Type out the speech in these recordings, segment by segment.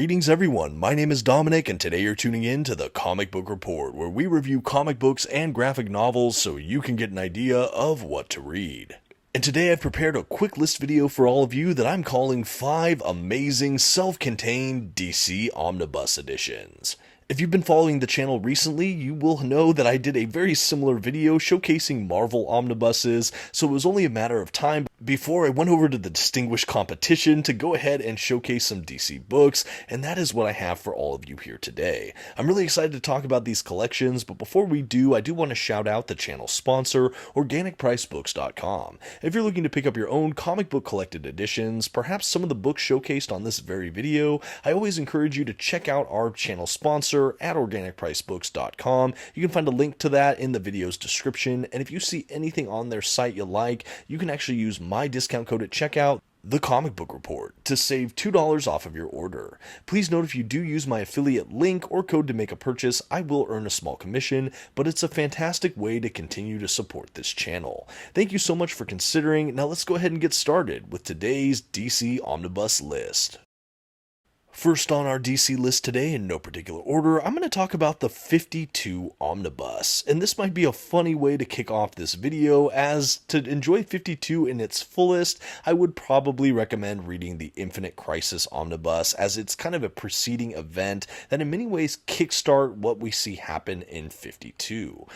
Greetings everyone, my name is Dominic and today you're tuning in to the Comic Book Report, where we review comic books and graphic novels so you can get an idea of what to read. And today I've prepared a quick list video for all of you that I'm calling 5 amazing self-contained DC Omnibus editions. If you've been following the channel recently, you will know that I did a very similar video showcasing Marvel omnibuses, so it was only a matter of time before I went over to the distinguished competition to go ahead and showcase some DC books, and that is what I have for all of you here today. I'm really excited to talk about these collections, but before we do, I do want to shout out the channel sponsor, OrganicPriceBooks.com. If you're looking to pick up your own comic book collected editions, perhaps some of the books showcased on this very video, I always encourage you to check out our channel sponsor at OrganicPriceBooks.com. You can find a link to that in the video's description, and if you see anything on their site you like, you can actually use my discount code at checkout, TheComicBookReport, to save $2 off of your order. Please note if you do use my affiliate link or code to make a purchase, I will earn a small commission, but it's a fantastic way to continue to support this channel. Thank you so much for considering. Now let's go ahead and get started with today's DC Omnibus list. First on our DC list today, in no particular order, I'm going to talk about the 52 Omnibus. And this might be a funny way to kick off this video, as to enjoy 52 in its fullest, I would probably recommend reading the Infinite Crisis Omnibus, as it's kind of a preceding event that in many ways kickstart what we see happen in 52.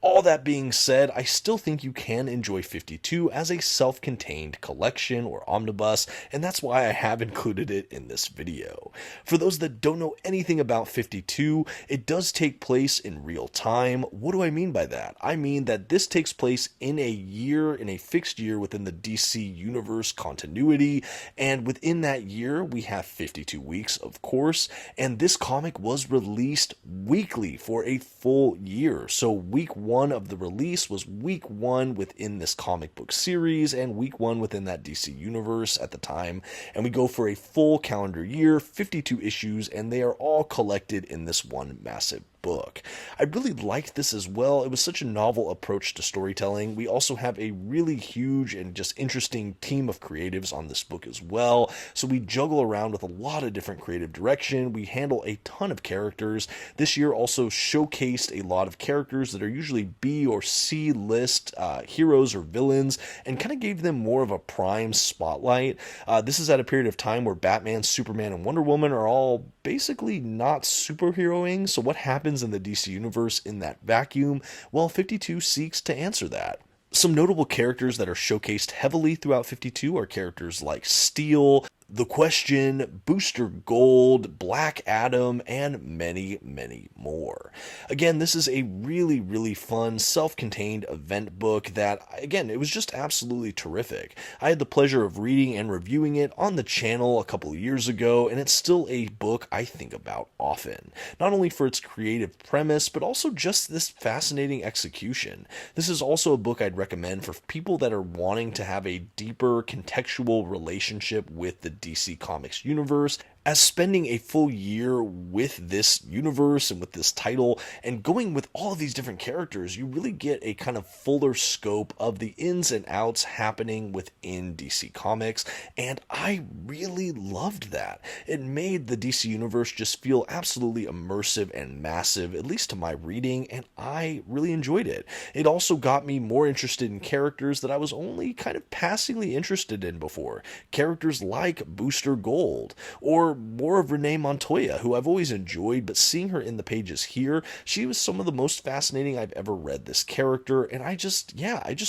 All that being said, I still think you can enjoy 52 as a self-contained collection or omnibus, and that's why I have included it in this video. For those that don't know anything about 52, it does take place in real time. What do I mean by that? I mean that this takes place in a fixed year within the DC Universe continuity, and within that year we have 52 weeks, of course, and this comic was released weekly for a full year. So week 1 of the release was week 1 within this comic book series and week 1 within that DC universe at the time, and we go for a full calendar year, 52 issues, and they are all collected in this one massive book. I really liked this as well. It was such a novel approach to storytelling. We also have a really huge and just interesting team of creatives on this book as well, so we juggle around with a lot of different creative direction. We handle a ton of characters. This year also showcased a lot of characters that are usually B or C list heroes or villains, and kind of gave them more of a prime spotlight. This is at a period of time where Batman, Superman, and Wonder Woman are all basically not superheroing, so what happens in the DC universe in that vacuum? Well, 52 seeks to answer that. Some notable characters that are showcased heavily throughout 52 are characters like Steel, The Question, Booster Gold, Black Adam, and many, many more. Again, this is a really, really fun, self-contained event book that, again, it was just absolutely terrific. I had the pleasure of reading and reviewing it on the channel a couple of years ago, and it's still a book I think about often. Not only for its creative premise, but also just this fascinating execution. This is also a book I'd recommend for people that are wanting to have a deeper contextual relationship with the DC Comics universe, as spending a full year with this universe and with this title and going with all of these different characters, you really get a kind of fuller scope of the ins and outs happening within DC Comics, and I really loved that. It made the DC universe just feel absolutely immersive and massive, at least to my reading, and I really enjoyed it. It also got me more interested in characters that I was only kind of passingly interested in before. Characters like Booster Gold, or more of Renee Montoya, who I've always enjoyed, but seeing her in the pages here, she was some of the most fascinating I've ever read this character, and I just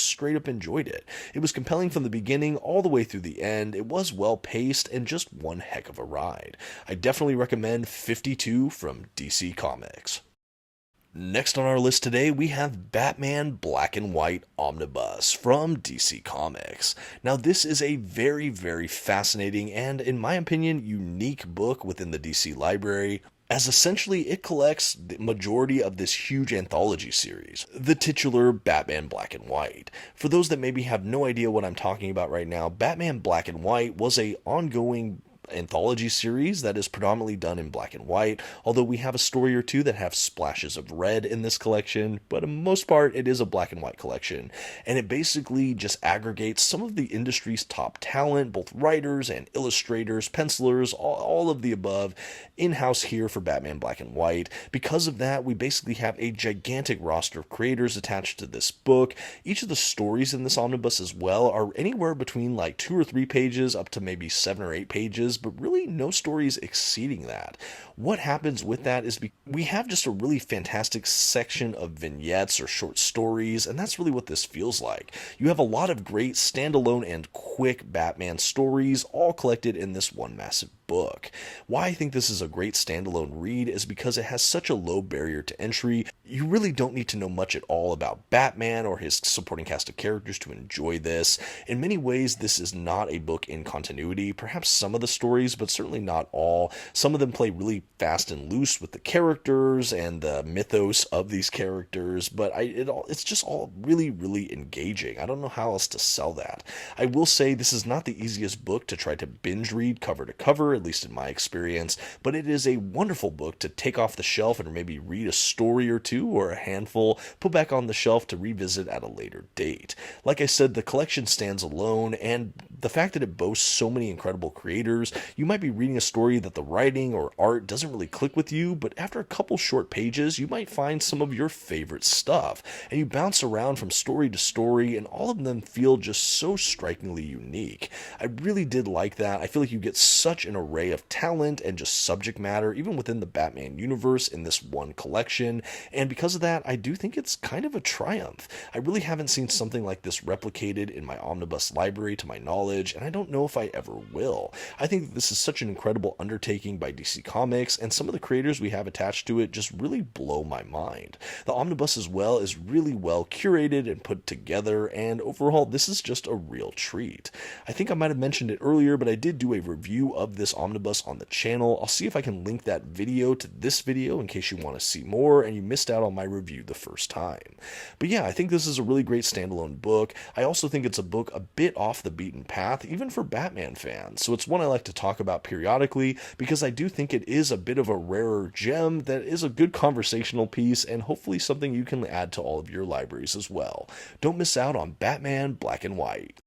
straight up enjoyed it. It was compelling from the beginning all the way through the end. It was well paced and just one heck of a ride. I definitely recommend 52 from DC Comics. Next on our list today, we have Batman Black and White Omnibus from DC Comics. Now, this is a very, very fascinating and, in my opinion, unique book within the DC library, as essentially it collects the majority of this huge anthology series, the titular Batman Black and White. For those that maybe have no idea what I'm talking about right now, Batman Black and White was a ongoing anthology series that is predominantly done in black and white, although we have a story or two that have splashes of red in this collection, but for the most part it is a black and white collection, and it basically just aggregates some of the industry's top talent, both writers and illustrators, pencilers, all of the above, in-house here for Batman Black and White. Because of that, we basically have a gigantic roster of creators attached to this book. Each of the stories in this omnibus as well are anywhere between like 2 or 3 pages up to maybe 7 or 8 pages, but really no stories exceeding that. What happens with that is we have just a really fantastic section of vignettes or short stories, and that's really what this feels like. You have a lot of great standalone and quick Batman stories all collected in this one massive book. Why I think this is a great standalone read is because it has such a low barrier to entry. You really don't need to know much at all about Batman or his supporting cast of characters to enjoy this. In many ways, this is not a book in continuity. Perhaps some of the stories, but certainly not all. Some of them play really fast and loose with the characters and the mythos of these characters, but it's just all really, really engaging. I don't know how else to sell that. I will say this is not the easiest book to try to binge read cover to cover, at least in my experience, but it is a wonderful book to take off the shelf and maybe read a story or two or a handful, put back on the shelf to revisit at a later date. Like I said, the collection stands alone, and the fact that it boasts so many incredible creators, you might be reading a story that the writing or art doesn't really click with you, but after a couple short pages, you might find some of your favorite stuff, and you bounce around from story to story, and all of them feel just so strikingly unique. I really did like that. I feel like you get such an array of talent and just subject matter, even within the Batman universe, in this one collection, and because of that, I do think it's kind of a triumph. I really haven't seen something like this replicated in my omnibus library to my knowledge, and I don't know if I ever will. I think that this is such an incredible undertaking by DC Comics, and some of the creators we have attached to it just really blow my mind. The omnibus as well is really well curated and put together, and overall this is just a real treat. I think I might have mentioned it earlier, but I did do a review of this omnibus on the channel. I'll see if I can link that video to this video in case you want to see more and you missed out on my review the first time. But yeah, I think this is a really great standalone book. I also think it's a book a bit off the beaten path, even for Batman fans, so it's one I like to talk about periodically because I do think it is a bit of a rarer gem that is a good conversational piece and hopefully something you can add to all of your libraries as well. Don't miss out on Batman Black and White.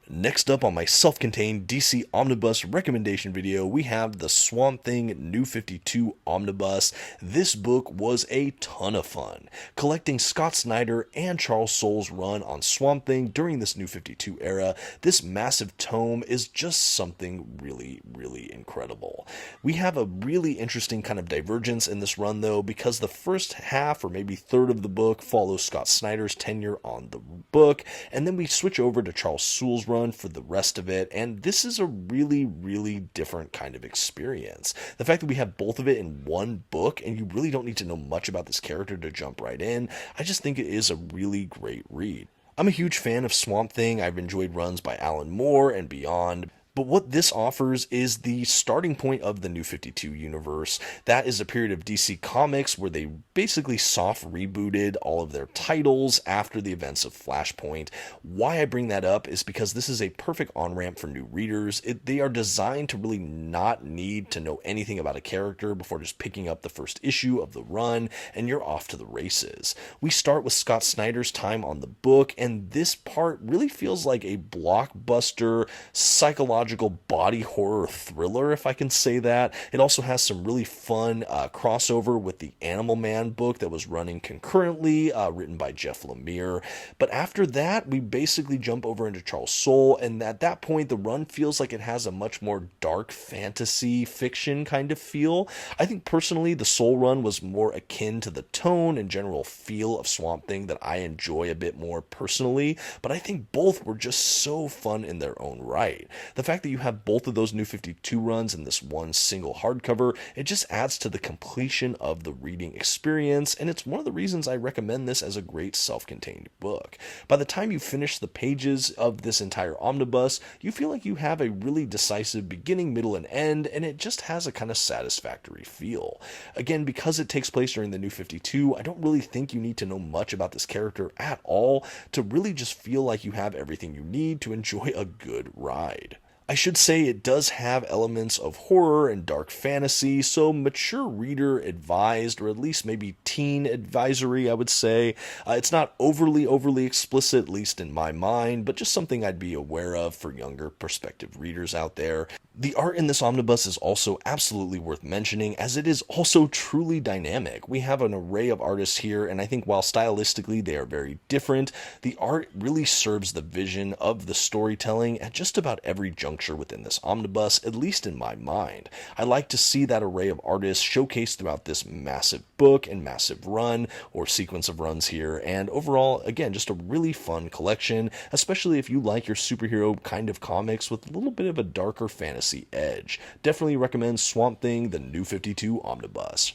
Next up on my self-contained DC Omnibus recommendation video, we have the Swamp Thing New 52 Omnibus. This book was a ton of fun. Collecting Scott Snyder and Charles Soule's run on Swamp Thing during this New 52 era, this massive tome is just something really, really incredible. We have a really interesting kind of divergence in this run though, because the first half or maybe third of the book follows Scott Snyder's tenure on the book, and then we switch over to Charles Soule's run for the rest of it, and this is a really, really different kind of experience. The fact that we have both of it in one book and you really don't need to know much about this character to jump right in, I just think it is a really great read. I'm a huge fan of Swamp Thing. I've enjoyed runs by Alan Moore and beyond. But what this offers is the starting point of the New 52 universe. That is a period of DC Comics where they basically soft rebooted all of their titles after the events of Flashpoint. Why I bring that up is because this is a perfect on-ramp for new readers. They are designed to really not need to know anything about a character before just picking up the first issue of the run, and you're off to the races. We start with Scott Snyder's time on the book, and this part really feels like a blockbuster psychological body horror thriller, if I can say that. It also has some really fun crossover with the Animal Man book that was running concurrently, written by Jeff Lemire. But after that, we basically jump over into Charles Soule, and at that point, the run feels like it has a much more dark fantasy fiction kind of feel. I think personally, the Soule run was more akin to the tone and general feel of Swamp Thing that I enjoy a bit more personally, but I think both were just so fun in their own right. The fact that you have both of those New 52 runs in this one single hardcover, it just adds to the completion of the reading experience, and it's one of the reasons I recommend this as a great self-contained book. By the time you finish the pages of this entire omnibus, you feel like you have a really decisive beginning, middle, and end, and it just has a kind of satisfactory feel. Again, because it takes place during the New 52, I don't really think you need to know much about this character at all to really just feel like you have everything you need to enjoy a good ride. I should say it does have elements of horror and dark fantasy, so mature reader advised, or at least maybe teen advisory, I would say. It's not overly explicit, at least in my mind, but just something I'd be aware of for younger prospective readers out there. The art in this omnibus is also absolutely worth mentioning, as it is also truly dynamic. We have an array of artists here, and I think while stylistically they are very different, the art really serves the vision of the storytelling at just about every juncture within this omnibus, at least in my mind. I like to see that array of artists showcased throughout this massive book and massive run, or sequence of runs here, and overall, again, just a really fun collection, especially if you like your superhero kind of comics with a little bit of a darker fantasy edge. Definitely recommend Swamp Thing, the New 52 Omnibus.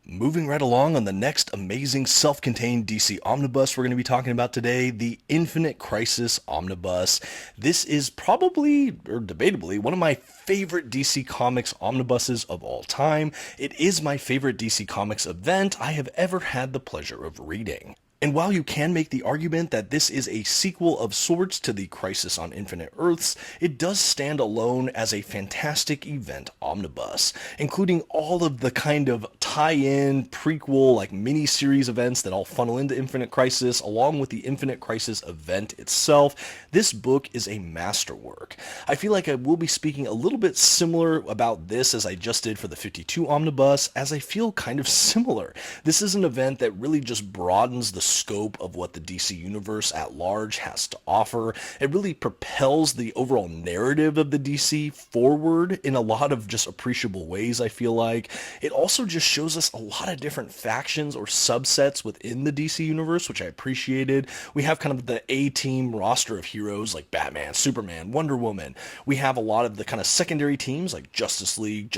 Moving right along on the next amazing self-contained DC Omnibus we're going to be talking about today, the Infinite Crisis Omnibus. This is probably, or debatably, one of my favorite DC Comics omnibuses of all time. It is my favorite DC Comics event I have ever had the pleasure of reading. And while you can make the argument that this is a sequel of sorts to the Crisis on Infinite Earths, it does stand alone as a fantastic event omnibus, including all of the kind of tie-in, prequel, like mini-series events that all funnel into Infinite Crisis, along with the Infinite Crisis event itself. This book is a masterwork. I feel like I will be speaking a little bit similar about this as I just did for the 52 Omnibus, as I feel kind of similar. This is an event that really just broadens the scope of what the DC universe at large has to offer. It really propels the overall narrative of the DC forward in a lot of just appreciable ways, I feel like. It also just shows us a lot of different factions or subsets within the DC universe, which I appreciated. We have kind of the A-team roster of heroes like Batman, Superman, Wonder Woman. We have a lot of the kind of secondary teams like Justice League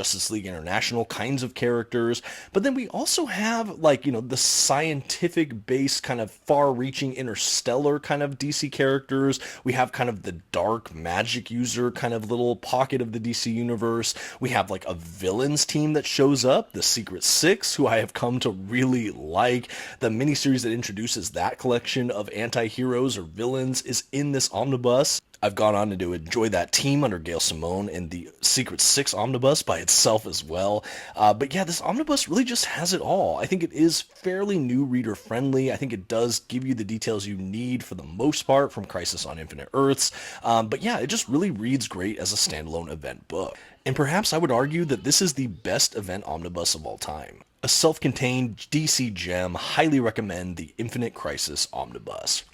International kinds of characters. But then we also have, like, the scientific based kind of far-reaching interstellar kind of DC characters. We have kind of the dark magic user kind of little pocket of the DC universe. We have like a villains team that shows up, the Secret Six, who I have come to really like. The miniseries that introduces that collection of anti-heroes or villains is in this omnibus. I've gone on to enjoy that team under Gail Simone and the Secret Six Omnibus by itself as well. But yeah, this Omnibus really just has it all. I think it is fairly new reader friendly. I think it does give you the details you need for the most part from Crisis on Infinite Earths. But yeah, it just really reads great as a standalone event book. And perhaps I would argue that this is the best event omnibus of all time. A self-contained DC gem, highly recommend the Infinite Crisis Omnibus.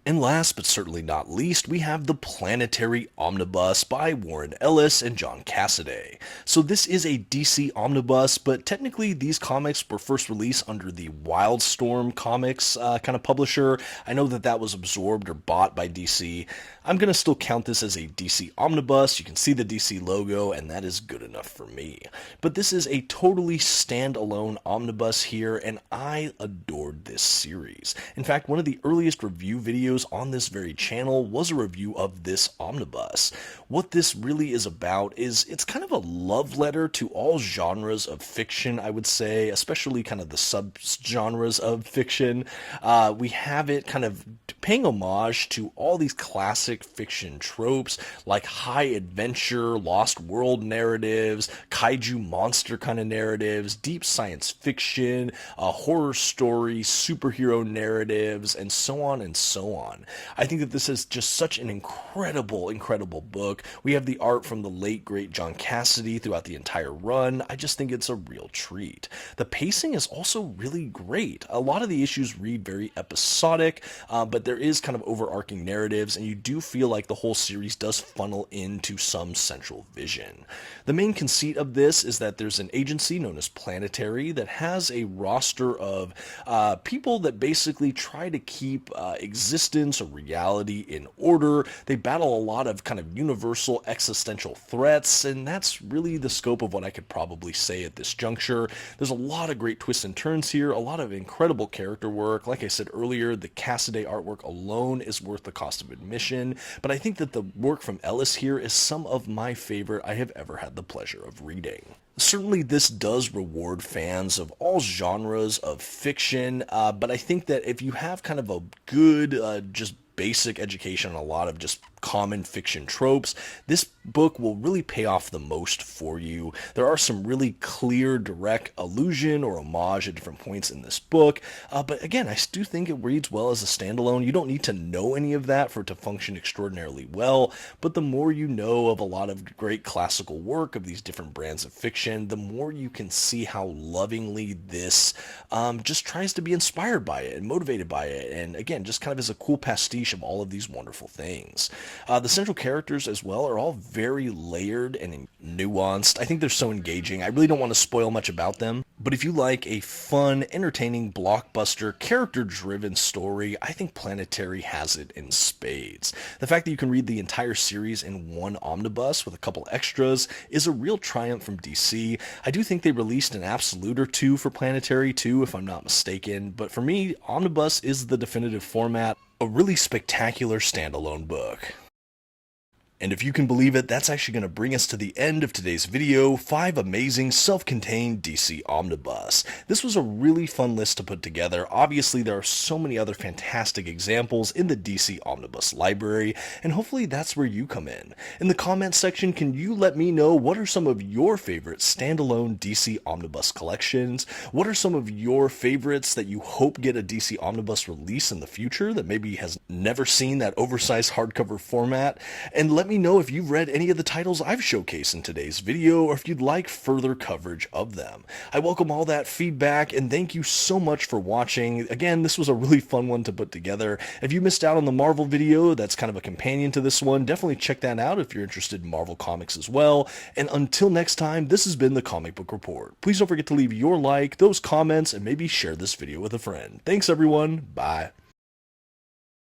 And last but certainly not least, we have the Planetary Omnibus by Warren Ellis and John Cassaday. So this is a DC omnibus, but technically these comics were first released under the Wildstorm Comics kind of publisher. I know that was absorbed or bought by DC. I'm going to still count this as a DC omnibus. You can see the DC logo, and that is good enough for me. But this is a totally standalone omnibus here, and I adored this series. In fact, one of the earliest review videos on this very channel was a review of this omnibus. What this really is about is it's kind of a love letter to all genres of fiction, I would say, especially kind of the sub-genres of fiction. We have it kind of paying homage to all these classic fiction tropes like high adventure, lost world narratives, kaiju monster kind of narratives, deep science fiction, horror stories, superhero narratives, and so on and so on. I think that this is just such an incredible book. We have the art from the late great John Cassaday throughout the entire run. I just think it's a real treat. The pacing is also really great. A lot of the issues read very episodic, but there is kind of overarching narratives, and you do feel like the whole series does funnel into some central vision. The main conceit of this is that there's an agency known as Planetary that has a roster of people that basically try to keep existence or reality in order. They battle a lot of kind of universal existential threats, and that's really the scope of what I could probably say at this juncture. There's a lot of great twists and turns here, a lot of incredible character work. Like I said earlier, the Cassaday artwork alone is worth the cost of admission, but I think that the work from Ellis here is some of my favorite I have ever had the pleasure of reading. Certainly this does reward fans of all genres of fiction, but I think that if you have kind of a good, just basic education on a lot of just common fiction tropes, this book will really pay off the most for you. There are some really clear, direct allusion or homage at different points in this book, but again, I do think it reads well as a standalone. You don't need to know any of that for it to function extraordinarily well, but the more you know of a lot of great classical work of these different brands of fiction, the more you can see how lovingly this just tries to be inspired by it and motivated by it, and again, just kind of is a cool pastiche of all of these wonderful things. The central characters as well are all very layered and nuanced. I think they're so engaging. I really don't want to spoil much about them, but if you like a fun, entertaining, blockbuster, character-driven story, I think Planetary has it in spades. The fact that you can read the entire series in one omnibus with a couple extras is a real triumph from DC. I do think they released an absolute or two for Planetary too, if I'm not mistaken, but for me, omnibus is the definitive format, a really spectacular standalone book. And if you can believe it, that's actually going to bring us to the end of today's video, 5 amazing self-contained DC Omnibus. This was a really fun list to put together. Obviously, there are so many other fantastic examples in the DC Omnibus library, and hopefully that's where you come in. In the comments section, can you let me know what are some of your favorite standalone DC Omnibus collections? What are some of your favorites that you hope get a DC Omnibus release in the future that maybe has never seen that oversized hardcover format? And let me know if you've read any of the titles I've showcased in today's video, or if you'd like further coverage of them. I welcome all that feedback, and thank you so much for watching. Again, this was a really fun one to put together. If you missed out on the Marvel video, that's kind of a companion to this one, definitely check that out if you're interested in Marvel Comics as well. And until next time, this has been the Comic Book Report. Please don't forget to leave your like, those comments, and maybe share this video with a friend. Thanks everyone, bye.